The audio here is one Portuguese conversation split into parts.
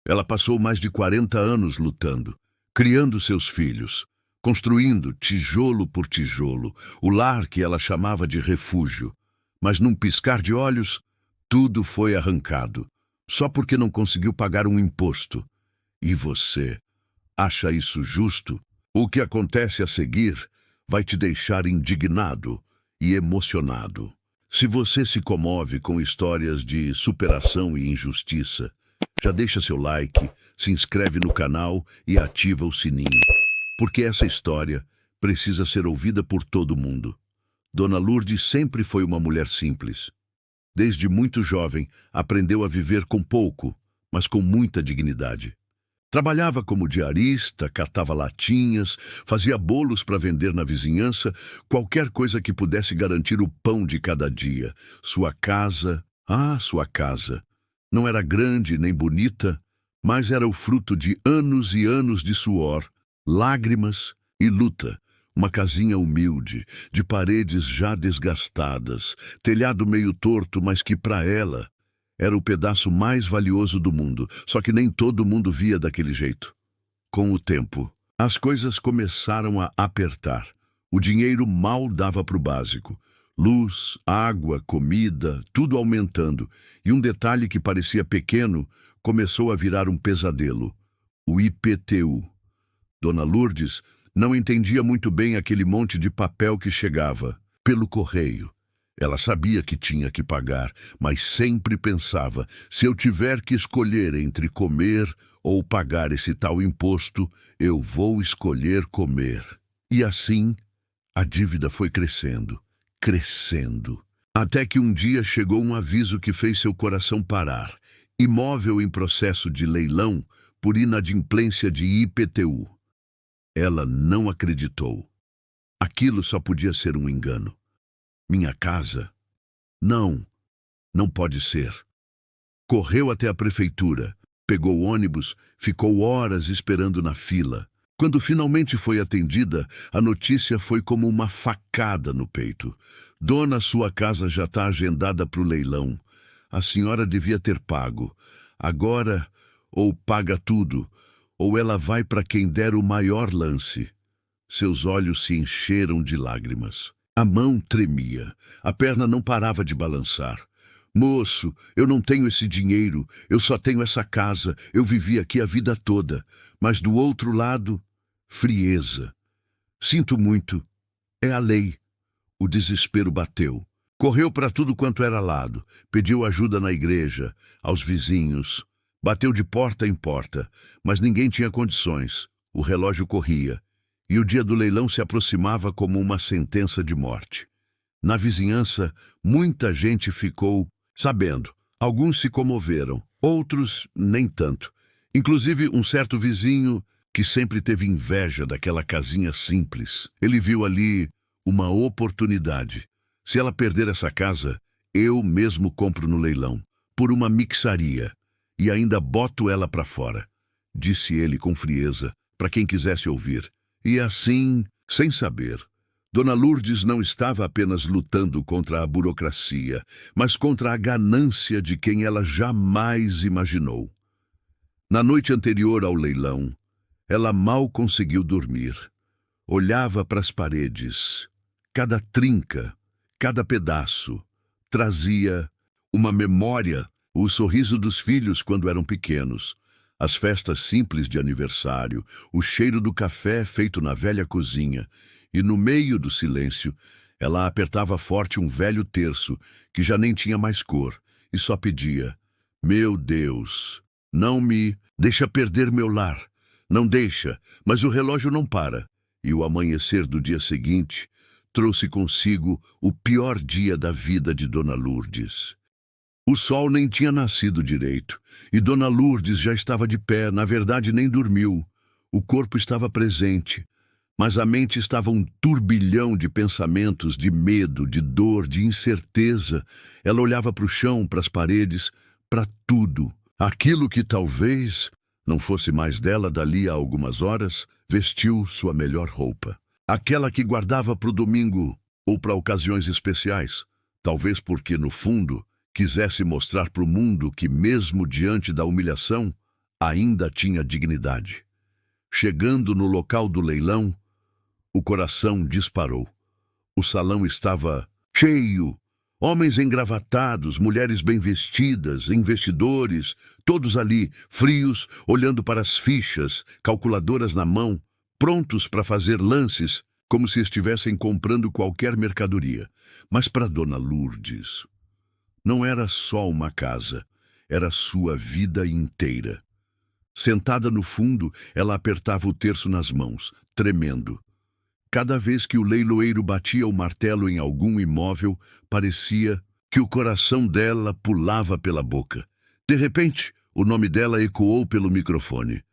Ela passou mais de 40 anos lutando, criando seus filhos, construindo tijolo por tijolo, o lar que ela chamava de refúgio. Mas num piscar de olhos, tudo foi arrancado, só porque não conseguiu pagar um imposto. E você acha isso justo? O que acontece a seguir vai te deixar indignado e emocionado. Se você se comove com histórias de superação e injustiça, já deixa seu like, se inscreve no canal e ativa o sininho, porque essa história precisa ser ouvida por todo mundo. Dona Lourdes sempre foi uma mulher simples. Desde muito jovem, aprendeu a viver com pouco, mas com muita dignidade. Trabalhava como diarista, catava latinhas, fazia bolos para vender na vizinhança, qualquer coisa que pudesse garantir o pão de cada dia. Sua casa, sua casa, não era grande nem bonita, mas era o fruto de anos e anos de suor, lágrimas e luta. Uma casinha humilde, de paredes já desgastadas, telhado meio torto, mas que para ela era o pedaço mais valioso do mundo, só que nem todo mundo via daquele jeito. Com o tempo, as coisas começaram a apertar. O dinheiro mal dava para o básico. Luz, água, comida, tudo aumentando. E um detalhe que parecia pequeno começou a virar um pesadelo: o IPTU. Dona Lourdes não entendia muito bem aquele monte de papel que chegava pelo correio. Ela sabia que tinha que pagar, mas sempre pensava: se eu tiver que escolher entre comer ou pagar esse tal imposto, eu vou escolher comer. E assim, a dívida foi crescendo, crescendo, até que um dia chegou um aviso que fez seu coração parar: imóvel em processo de leilão por inadimplência de IPTU. Ela não acreditou. Aquilo só podia ser um engano. Minha casa? Não, não pode ser. Correu até a prefeitura, pegou o ônibus, ficou horas esperando na fila. Quando finalmente foi atendida, a notícia foi como uma facada no peito. Dona, sua casa já está agendada para o leilão. A senhora devia ter pago. Agora, ou paga tudo, ou ela vai para quem der o maior lance. Seus olhos se encheram de lágrimas. A mão tremia, a perna não parava de balançar. Moço, eu não tenho esse dinheiro, eu só tenho essa casa, eu vivi aqui a vida toda. Mas do outro lado, frieza. Sinto muito, é a lei. O desespero bateu. Correu para tudo quanto era lado, pediu ajuda na igreja, aos vizinhos. Bateu de porta em porta, mas ninguém tinha condições. O relógio corria, e o dia do leilão se aproximava como uma sentença de morte. Na vizinhança, muita gente ficou sabendo. Alguns se comoveram, outros nem tanto. Inclusive um certo vizinho que sempre teve inveja daquela casinha simples. Ele viu ali uma oportunidade. Se ela perder essa casa, eu mesmo compro no leilão, por uma mixaria. E ainda boto ela para fora, disse ele com frieza, para quem quisesse ouvir. E assim, sem saber, Dona Lourdes não estava apenas lutando contra a burocracia, mas contra a ganância de quem ela jamais imaginou. Na noite anterior ao leilão, ela mal conseguiu dormir. Olhava para as paredes. Cada trinca, cada pedaço, trazia uma memória. O sorriso dos filhos quando eram pequenos, as festas simples de aniversário, o cheiro do café feito na velha cozinha, e no meio do silêncio, ela apertava forte um velho terço que já nem tinha mais cor, e só pedia: meu Deus, não me deixa perder meu lar. Não deixa, mas o relógio não para. E o amanhecer do dia seguinte trouxe consigo o pior dia da vida de Dona Lourdes. O sol nem tinha nascido direito, e Dona Lourdes já estava de pé, na verdade nem dormiu. O corpo estava presente, mas a mente estava um turbilhão de pensamentos, de medo, de dor, de incerteza. Ela olhava para o chão, para as paredes, para tudo. Aquilo que talvez não fosse mais dela dali a algumas horas, vestiu sua melhor roupa. Aquela que guardava para o domingo ou para ocasiões especiais, talvez porque, no fundo, quisesse mostrar para o mundo que, mesmo diante da humilhação, ainda tinha dignidade. Chegando no local do leilão, o coração disparou. O salão estava cheio. Homens engravatados, mulheres bem vestidas, investidores, todos ali, frios, olhando para as fichas, calculadoras na mão, prontos para fazer lances, como se estivessem comprando qualquer mercadoria. Mas para Dona Lourdes, não era só uma casa, era sua vida inteira. Sentada no fundo, ela apertava o terço nas mãos, tremendo. Cada vez que o leiloeiro batia o martelo em algum imóvel, parecia que o coração dela pulava pela boca. De repente, o nome dela ecoou pelo microfone.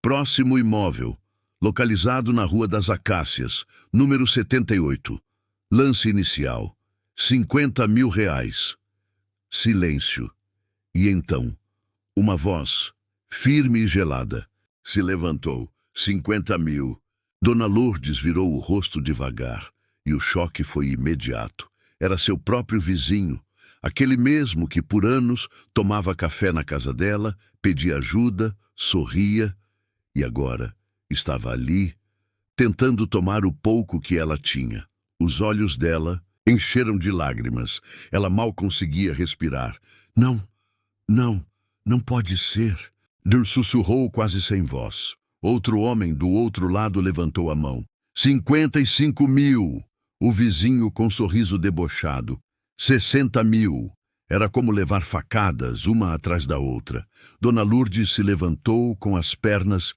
Próximo imóvel, localizado na Rua das Acácias, número 78. Lance inicial, R$50 mil. Silêncio. E então, uma voz, firme e gelada, se levantou. 50 mil. Dona Lourdes virou o rosto devagar, e o choque foi imediato. Era seu próprio vizinho, aquele mesmo que por anos tomava café na casa dela, pedia ajuda, sorria, e agora estava ali, tentando tomar o pouco que ela tinha. Os olhos dela encheram de lágrimas. Ela mal conseguia respirar. Não, não pode ser. Sussurrou quase sem voz. Outro homem do outro lado levantou a mão. 55 mil. O vizinho com sorriso debochado. 60 mil. Era como levar facadas, uma atrás da outra. Dona Lourdes se levantou com as pernas,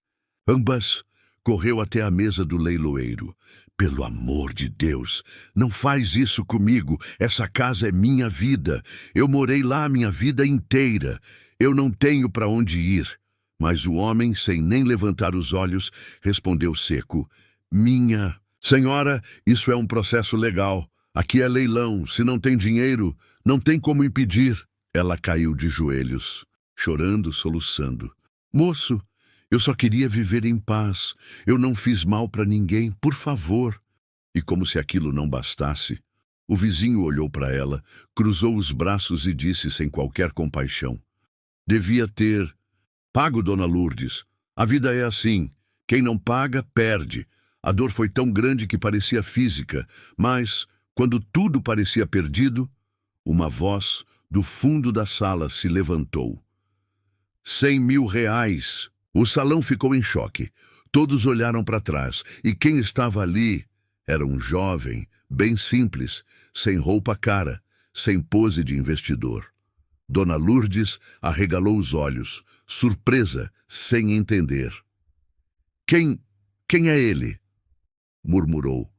ambas, correu até a mesa do leiloeiro. Pelo amor de Deus, não faz isso comigo. Essa casa é minha vida. Eu morei lá a minha vida inteira. Eu não tenho para onde ir. Mas o homem, sem nem levantar os olhos, respondeu seco. Minha... Senhora, isso é um processo legal. Aqui é leilão. Se não tem dinheiro, não tem como impedir. Ela caiu de joelhos, chorando, soluçando. Moço, eu só queria viver em paz. Eu não fiz mal para ninguém, por favor. E como se aquilo não bastasse, o vizinho olhou para ela, cruzou os braços e disse sem qualquer compaixão. Devia ter... Pago, Dona Lourdes. A vida é assim. Quem não paga, perde. A dor foi tão grande que parecia física, mas, quando tudo parecia perdido, uma voz do fundo da sala se levantou. 100 mil reais. O salão ficou em choque. Todos olharam para trás, e quem estava ali era um jovem, bem simples, sem roupa cara, sem pose de investidor. Dona Lourdes arregalou os olhos, surpresa, sem entender. Quem é ele? Murmurou.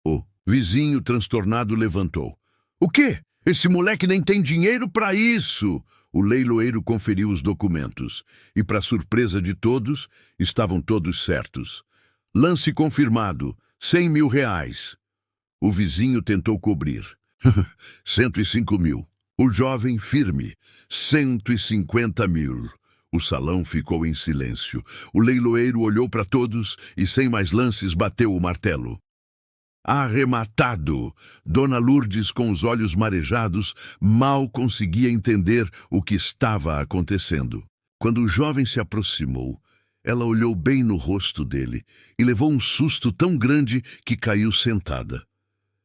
O vizinho transtornado levantou. O quê? Esse moleque nem tem dinheiro para isso! O leiloeiro conferiu os documentos, e para surpresa de todos, estavam todos certos. Lance confirmado, 100 mil reais. O vizinho tentou cobrir. 105 mil. O jovem firme, 150 mil. O salão ficou em silêncio. O leiloeiro olhou para todos e, sem mais lances, bateu o martelo. Arrematado! Dona Lourdes, com os olhos marejados, mal conseguia entender o que estava acontecendo. Quando o jovem se aproximou, ela olhou bem no rosto dele e levou um susto tão grande que caiu sentada.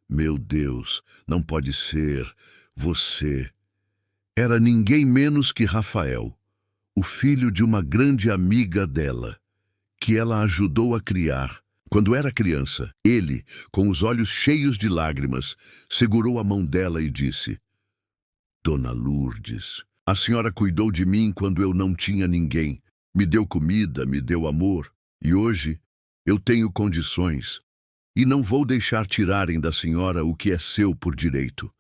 Meu Deus, não pode ser... Você era ninguém menos que Rafael, o filho de uma grande amiga dela, que ela ajudou a criar. Quando era criança, ele, com os olhos cheios de lágrimas, segurou a mão dela e disse: Dona Lourdes, a senhora cuidou de mim quando eu não tinha ninguém, me deu comida, me deu amor, e hoje eu tenho condições, e não vou deixar tirarem da senhora o que é seu por direito.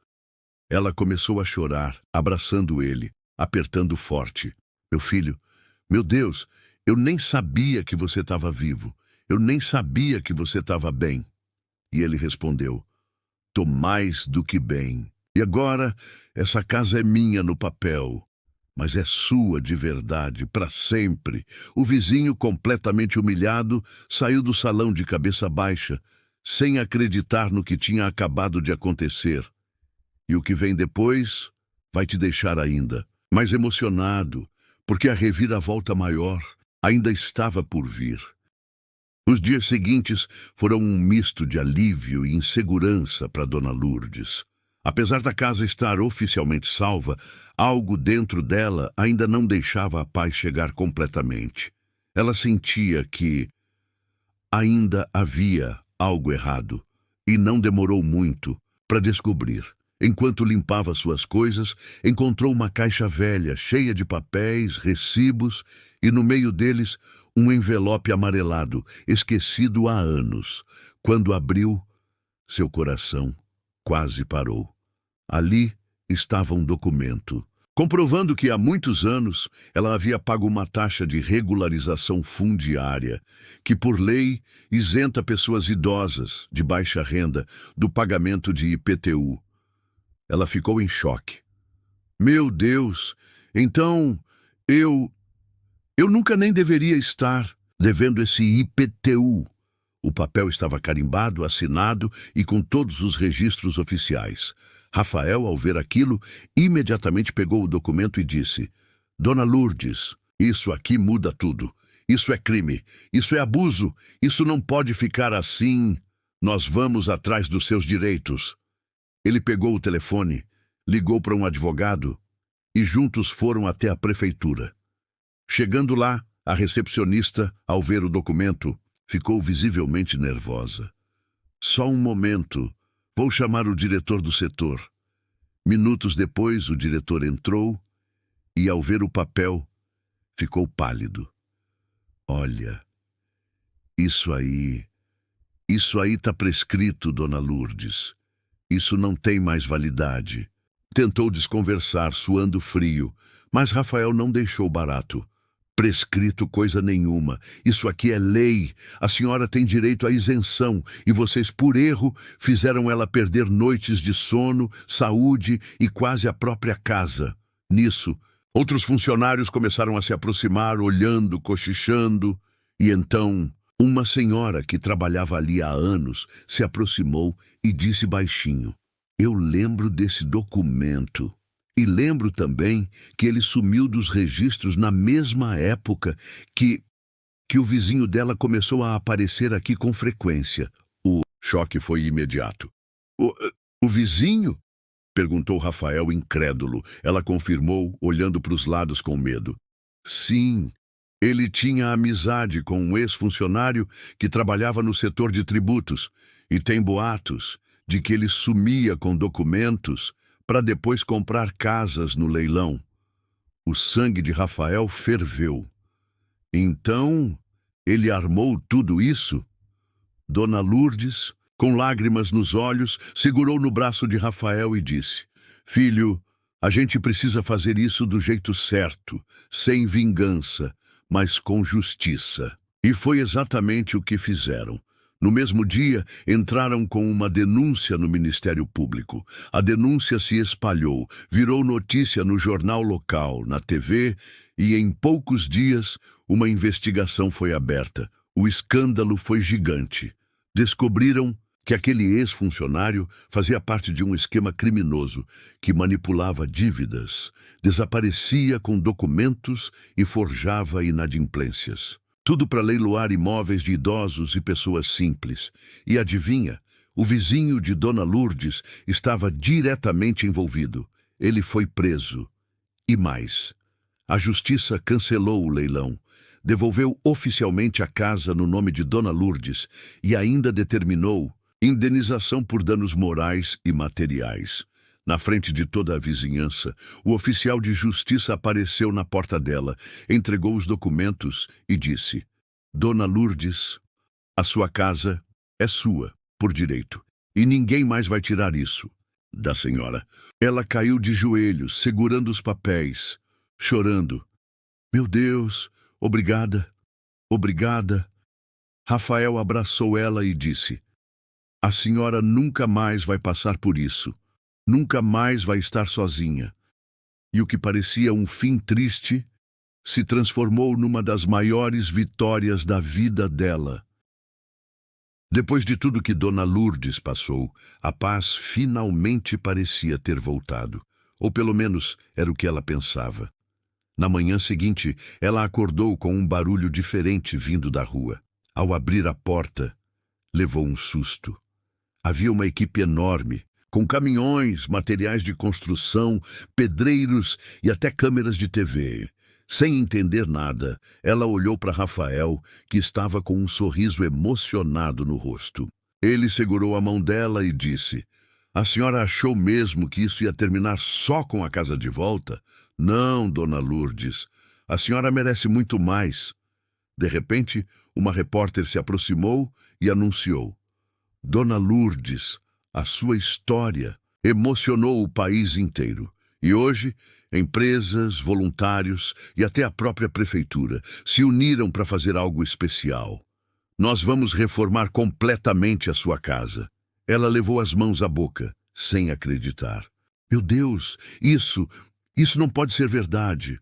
Ela começou a chorar, abraçando ele, apertando forte. Meu filho, meu Deus, eu nem sabia que você estava vivo. Eu nem sabia que você estava bem. E ele respondeu, tô mais do que bem. E agora, essa casa é minha no papel, mas é sua de verdade, para sempre. O vizinho, completamente humilhado, saiu do salão de cabeça baixa, sem acreditar no que tinha acabado de acontecer. E o que vem depois vai te deixar ainda mais emocionado, porque a reviravolta maior ainda estava por vir. Os dias seguintes foram um misto de alívio e insegurança para Dona Lourdes. Apesar da casa estar oficialmente salva, algo dentro dela ainda não deixava a paz chegar completamente. Ela sentia que ainda havia algo errado, e não demorou muito para descobrir. Enquanto limpava suas coisas, encontrou uma caixa velha, cheia de papéis, recibos, e no meio deles um envelope amarelado, esquecido há anos. Quando abriu, seu coração quase parou. Ali estava um documento, comprovando que há muitos anos ela havia pago uma taxa de regularização fundiária, que por lei isenta pessoas idosas, de baixa renda, do pagamento de IPTU. Ela ficou em choque. Meu Deus, então eu nunca nem deveria estar devendo esse IPTU. O papel estava carimbado, assinado e com todos os registros oficiais. Rafael, ao ver aquilo, imediatamente pegou o documento e disse: Dona Lourdes, isso aqui muda tudo. Isso é crime, isso é abuso, isso não pode ficar assim. Nós vamos atrás dos seus direitos. Ele pegou o telefone, ligou para um advogado e juntos foram até a prefeitura. Chegando lá, a recepcionista, ao ver o documento, ficou visivelmente nervosa. Só um momento, vou chamar o diretor do setor. Minutos depois, o diretor entrou e, ao ver o papel, ficou pálido. Olha, isso aí está prescrito, Dona Lourdes. Isso não tem mais validade. Tentou desconversar, suando frio, mas Rafael não deixou barato. Prescrito coisa nenhuma. Isso aqui é lei. A senhora tem direito à isenção e vocês, por erro, fizeram ela perder noites de sono, saúde e quase a própria casa. Nisso, outros funcionários começaram a se aproximar, olhando, cochichando, e então uma senhora que trabalhava ali há anos se aproximou e disse baixinho: Eu lembro desse documento. E lembro também que ele sumiu dos registros na mesma época que o vizinho dela começou a aparecer aqui com frequência. O choque foi imediato. O vizinho? Perguntou Rafael, incrédulo. Ela confirmou, olhando para os lados com medo. Sim, ele tinha amizade com um ex-funcionário que trabalhava no setor de tributos, e tem boatos de que ele sumia com documentos para depois comprar casas no leilão. O sangue de Rafael ferveu. Então, ele armou tudo isso? Dona Lourdes, com lágrimas nos olhos, segurou no braço de Rafael e disse: Filho, a gente precisa fazer isso do jeito certo, sem vingança, mas com justiça. E foi exatamente o que fizeram. No mesmo dia, entraram com uma denúncia no Ministério Público. A denúncia se espalhou, virou notícia no jornal local, na TV, e em poucos dias, uma investigação foi aberta. O escândalo foi gigante. Descobriram que aquele ex-funcionário fazia parte de um esquema criminoso que manipulava dívidas, desaparecia com documentos e forjava inadimplências. Tudo para leiloar imóveis de idosos e pessoas simples. E adivinha, o vizinho de Dona Lourdes estava diretamente envolvido. Ele foi preso. E mais, a justiça cancelou o leilão, devolveu oficialmente a casa no nome de Dona Lourdes e ainda determinou indenização por danos morais e materiais. Na frente de toda a vizinhança, o oficial de justiça apareceu na porta dela, entregou os documentos e disse: Dona Lourdes, a sua casa é sua, por direito, e ninguém mais vai tirar isso da senhora. Ela caiu de joelhos, segurando os papéis, chorando. Meu Deus, obrigada, obrigada. Rafael abraçou ela e disse: A senhora nunca mais vai passar por isso. Nunca mais vai estar sozinha. E o que parecia um fim triste se transformou numa das maiores vitórias da vida dela. Depois de tudo que Dona Lourdes passou, a paz finalmente parecia ter voltado. Ou pelo menos era o que ela pensava. Na manhã seguinte, ela acordou com um barulho diferente vindo da rua. Ao abrir a porta, levou um susto. Havia uma equipe enorme, com caminhões, materiais de construção, pedreiros e até câmeras de TV. Sem entender nada, ela olhou para Rafael, que estava com um sorriso emocionado no rosto. Ele segurou a mão dela e disse: "A senhora achou mesmo que isso ia terminar só com a casa de volta? Não, dona Lourdes. A senhora merece muito mais." De repente, uma repórter se aproximou e anunciou: "Dona Lourdes, a sua história emocionou o país inteiro. E hoje, empresas, voluntários e até a própria prefeitura se uniram para fazer algo especial. Nós vamos reformar completamente a sua casa." Ela levou as mãos à boca, sem acreditar. "Meu Deus, isso não pode ser verdade."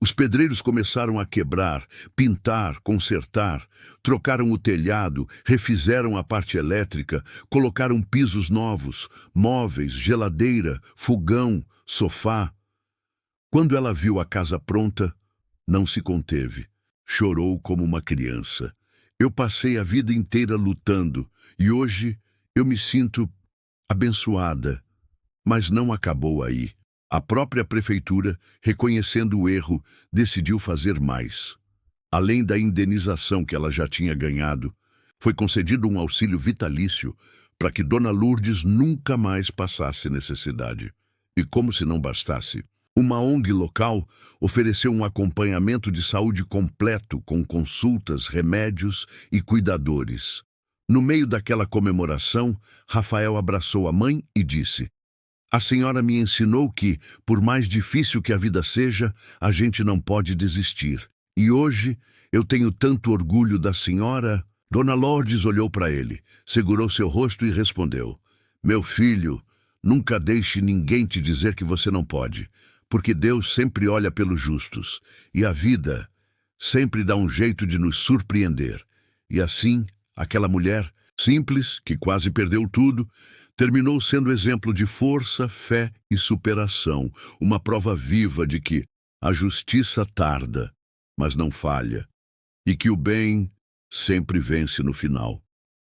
Os pedreiros começaram a quebrar, pintar, consertar, trocaram o telhado, refizeram a parte elétrica, colocaram pisos novos, móveis, geladeira, fogão, sofá. Quando ela viu a casa pronta, não se conteve. Chorou como uma criança. "Eu passei a vida inteira lutando e hoje eu me sinto abençoada." Mas não acabou aí. A própria prefeitura, reconhecendo o erro, decidiu fazer mais. Além da indenização que ela já tinha ganhado, foi concedido um auxílio vitalício para que Dona Lourdes nunca mais passasse necessidade. E como se não bastasse, uma ONG local ofereceu um acompanhamento de saúde completo com consultas, remédios e cuidadores. No meio daquela comemoração, Rafael abraçou a mãe e disse: "A senhora me ensinou que, por mais difícil que a vida seja, a gente não pode desistir. E hoje eu tenho tanto orgulho da senhora." Dona Lourdes olhou para ele, segurou seu rosto e respondeu: "Meu filho, nunca deixe ninguém te dizer que você não pode, porque Deus sempre olha pelos justos, e a vida sempre dá um jeito de nos surpreender." E assim, aquela mulher, simples, que quase perdeu tudo, terminou sendo exemplo de força, fé e superação, uma prova viva de que a justiça tarda, mas não falha, e que o bem sempre vence no final.